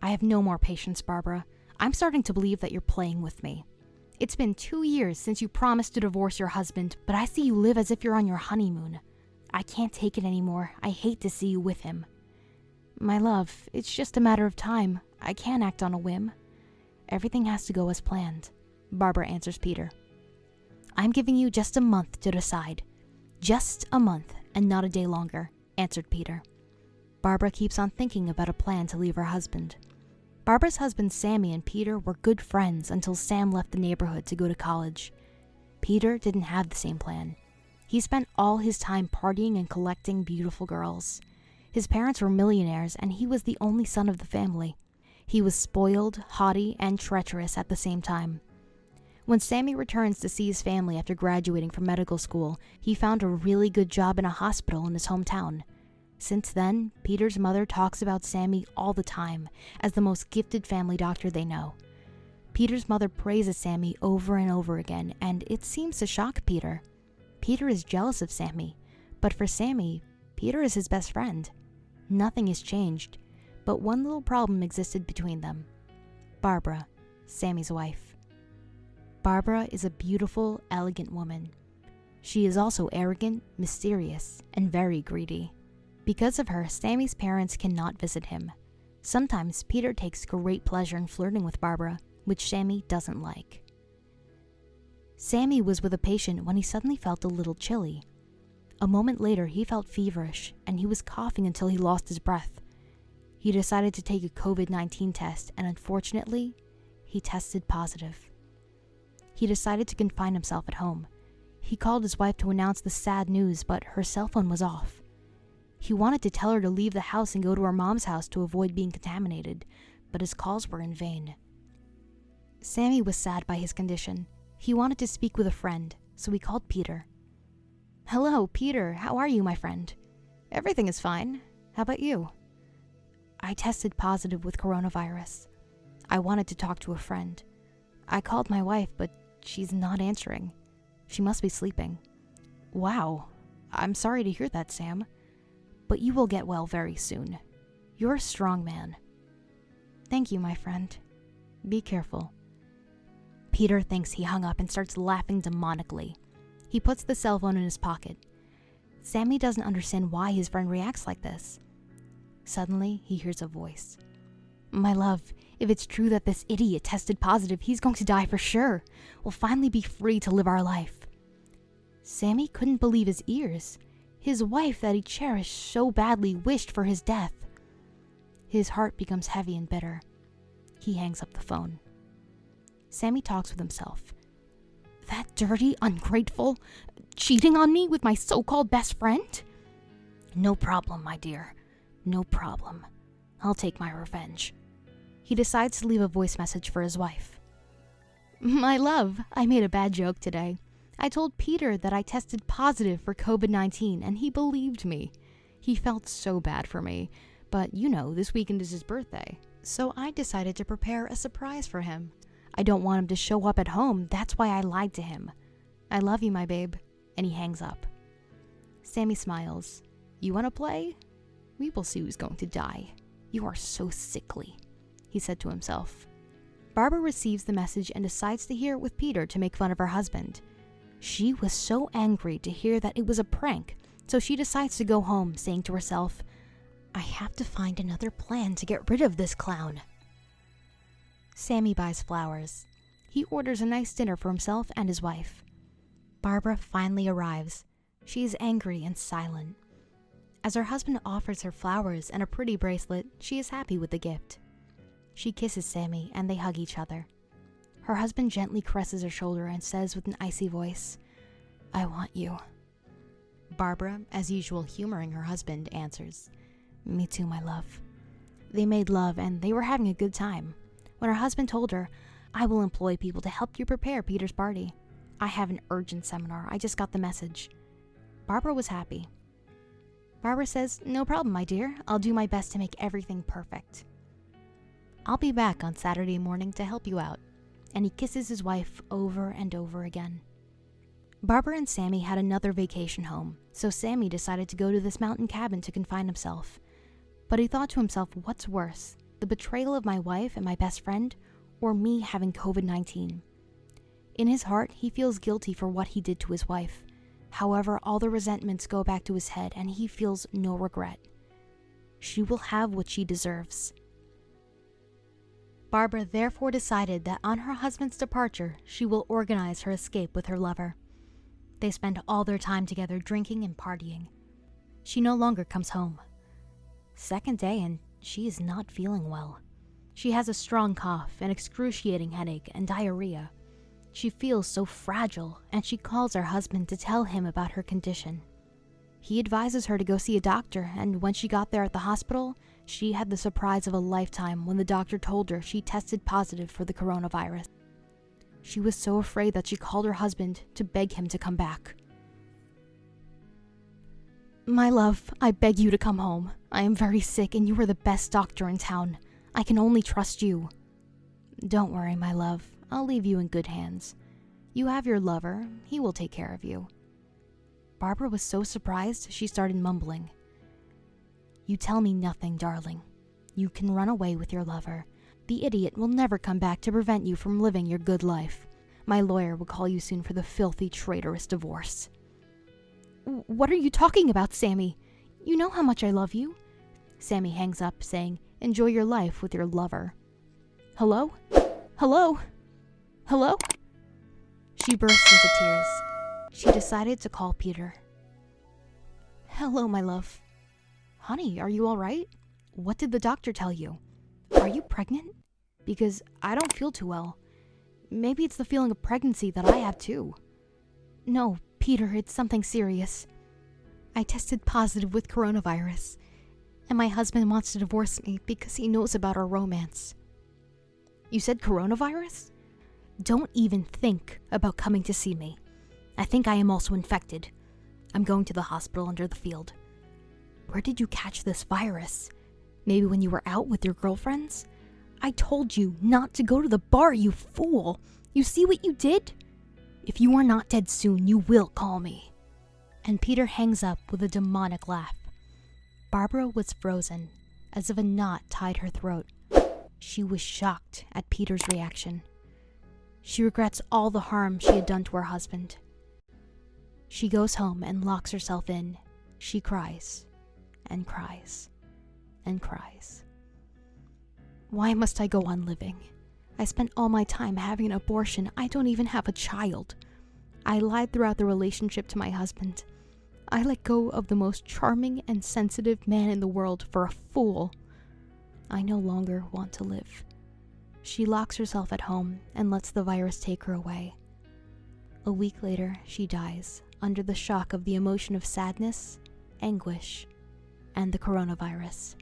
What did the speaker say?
I have no more patience, Barbara. I'm starting to believe that you're playing with me. It's been 2 years since you promised to divorce your husband, but I see you live as if you're on your honeymoon. I can't take it anymore. I hate to see you with him. My love, it's just a matter of time. I can't act on a whim. Everything has to go as planned, Barbara answers Peter. I'm giving you just a month to decide. Just a month and not a day longer, answered Peter. Barbara keeps on thinking about a plan to leave her husband. Barbara's husbands Sammy and Peter were good friends until Sam left the neighborhood to go to college. Peter didn't have the same plan. He spent all his time partying and collecting beautiful girls. His parents were millionaires and he was the only son of the family. He was spoiled, haughty, and treacherous at the same time. When Sammy returns to see his family after graduating from medical school, he found a really good job in a hospital in his hometown. Since then, Peter's mother talks about Sammy all the time as the most gifted family doctor they know. Peter's mother praises Sammy over and over again, and it seems to shock Peter. Peter is jealous of Sammy, but for Sammy, Peter is his best friend. Nothing has changed, but one little problem existed between them. Barbara, Sammy's wife. Barbara is a beautiful, elegant woman. She is also arrogant, mysterious, and very greedy. Because of her, Sammy's parents cannot visit him. Sometimes Peter takes great pleasure in flirting with Barbara, which Sammy doesn't like. Sammy was with a patient when he suddenly felt a little chilly. A moment later, he felt feverish, and he was coughing until he lost his breath. He decided to take a COVID-19 test, and unfortunately, he tested positive. He decided to confine himself at home. He called his wife to announce the sad news, but her cell phone was off. He wanted to tell her to leave the house and go to her mom's house to avoid being contaminated, but his calls were in vain. Sammy was sad by his condition. He wanted to speak with a friend, so he called Peter. Hello, Peter. How are you, my friend? Everything is fine. How about you? I tested positive with coronavirus. I wanted to talk to a friend. I called my wife, but she's not answering. She must be sleeping. Wow. I'm sorry to hear that, Sam. But you will get well very soon. You're a strong man. Thank you, my friend. Be careful. Peter thinks he hung up and starts laughing demonically. He puts the cell phone in his pocket. Sammy doesn't understand why his friend reacts like this. Suddenly, he hears a voice. My love, if it's true that this idiot tested positive, he's going to die for sure. We'll finally be free to live our life. Sammy couldn't believe his ears. His wife that he cherished so badly wished for his death. His heart becomes heavy and bitter. He hangs up the phone. Sammy talks with himself. That dirty, ungrateful, cheating on me with my so-called best friend? No problem, my dear. No problem. I'll take my revenge. He decides to leave a voice message for his wife. My love, I made a bad joke today. I told Peter that I tested positive for COVID-19 and he believed me. He felt so bad for me, but you know, this weekend is his birthday. So I decided to prepare a surprise for him. I don't want him to show up at home, that's why I lied to him. I love you, my babe. And he hangs up. Sammy smiles. You want to play? We will see who's going to die. You are so sickly, he said to himself. Barbara receives the message and decides to hear it with Peter to make fun of her husband. She was so angry to hear that it was a prank, so she decides to go home, saying to herself, I have to find another plan to get rid of this clown. Sammy buys flowers. He orders a nice dinner for himself and his wife. Barbara finally arrives. She is angry and silent. As her husband offers her flowers and a pretty bracelet, she is happy with the gift. She kisses Sammy and they hug each other. Her husband gently caresses her shoulder and says with an icy voice, I want you. Barbara, as usual humoring her husband, answers, Me too, my love. They made love and they were having a good time. When her husband told her, I will employ people to help you prepare Peter's party. I have an urgent seminar. I just got the message. Barbara was happy. Barbara says, No problem, my dear. I'll do my best to make everything perfect. I'll be back on Saturday morning to help you out. And he kisses his wife over and over again. Barbara and Sammy had another vacation home, so Sammy decided to go to this mountain cabin to confine himself. But he thought to himself, what's worse, the the betrayal of my wife and my best friend, or me having COVID-19. In his heart, he feels guilty for what he did to his wife. However, all the resentments go back to his head and he feels no regret. She will have what she deserves. Barbara therefore decided that on her husband's departure, she will organize her escape with her lover. They spend all their time together drinking and partying. She no longer comes home. Second day and she is not feeling well. She has a strong cough, an excruciating headache, and diarrhea. She feels so fragile, and she calls her husband to tell him about her condition. He advises her to go see a doctor, and when she got there at the hospital, she had the surprise of a lifetime when the doctor told her she tested positive for the coronavirus. She was so afraid that she called her husband to beg him to come back. "My love, I beg you to come home. I am very sick and you are the best doctor in town. I can only trust you." "Don't worry, my love. I'll leave you in good hands. You have your lover. He will take care of you." Barbara was so surprised she started mumbling. "You tell me nothing, darling. You can run away with your lover. The idiot will never come back to prevent you from living your good life. My lawyer will call you soon for the filthy, traitorous divorce." "What are you talking about, Sammy? You know how much I love you." Sammy hangs up, saying, "Enjoy your life with your lover." "Hello? Hello? Hello?" She burst into tears. She decided to call Peter. "Hello, my love." "Honey, are you all right? What did the doctor tell you? Are you pregnant? Because I don't feel too well. Maybe it's the feeling of pregnancy that I have too." "No, Peter, it's something serious. I tested positive with coronavirus, and my husband wants to divorce me because he knows about our romance." "You said coronavirus? Don't even think about coming to see me. I think I am also infected. I'm going to the hospital under the field." "Where did you catch this virus? Maybe when you were out with your girlfriends? I told you not to go to the bar, you fool. You see what you did? If you are not dead soon, you will call me." And Peter hangs up with a demonic laugh. Barbara was frozen, as if a knot tied her throat. She was shocked at Peter's reaction. She regrets all the harm she had done to her husband. She goes home and locks herself in. She cries, and cries, and cries. "Why must I go on living? I spent all my time having an abortion. I don't even have a child. I lied throughout the relationship to my husband. I let go of the most charming and sensitive man in the world for a fool. I no longer want to live." She locks herself at home and lets the virus take her away. A week later, she dies under the shock of the emotion of sadness, anguish, and the coronavirus.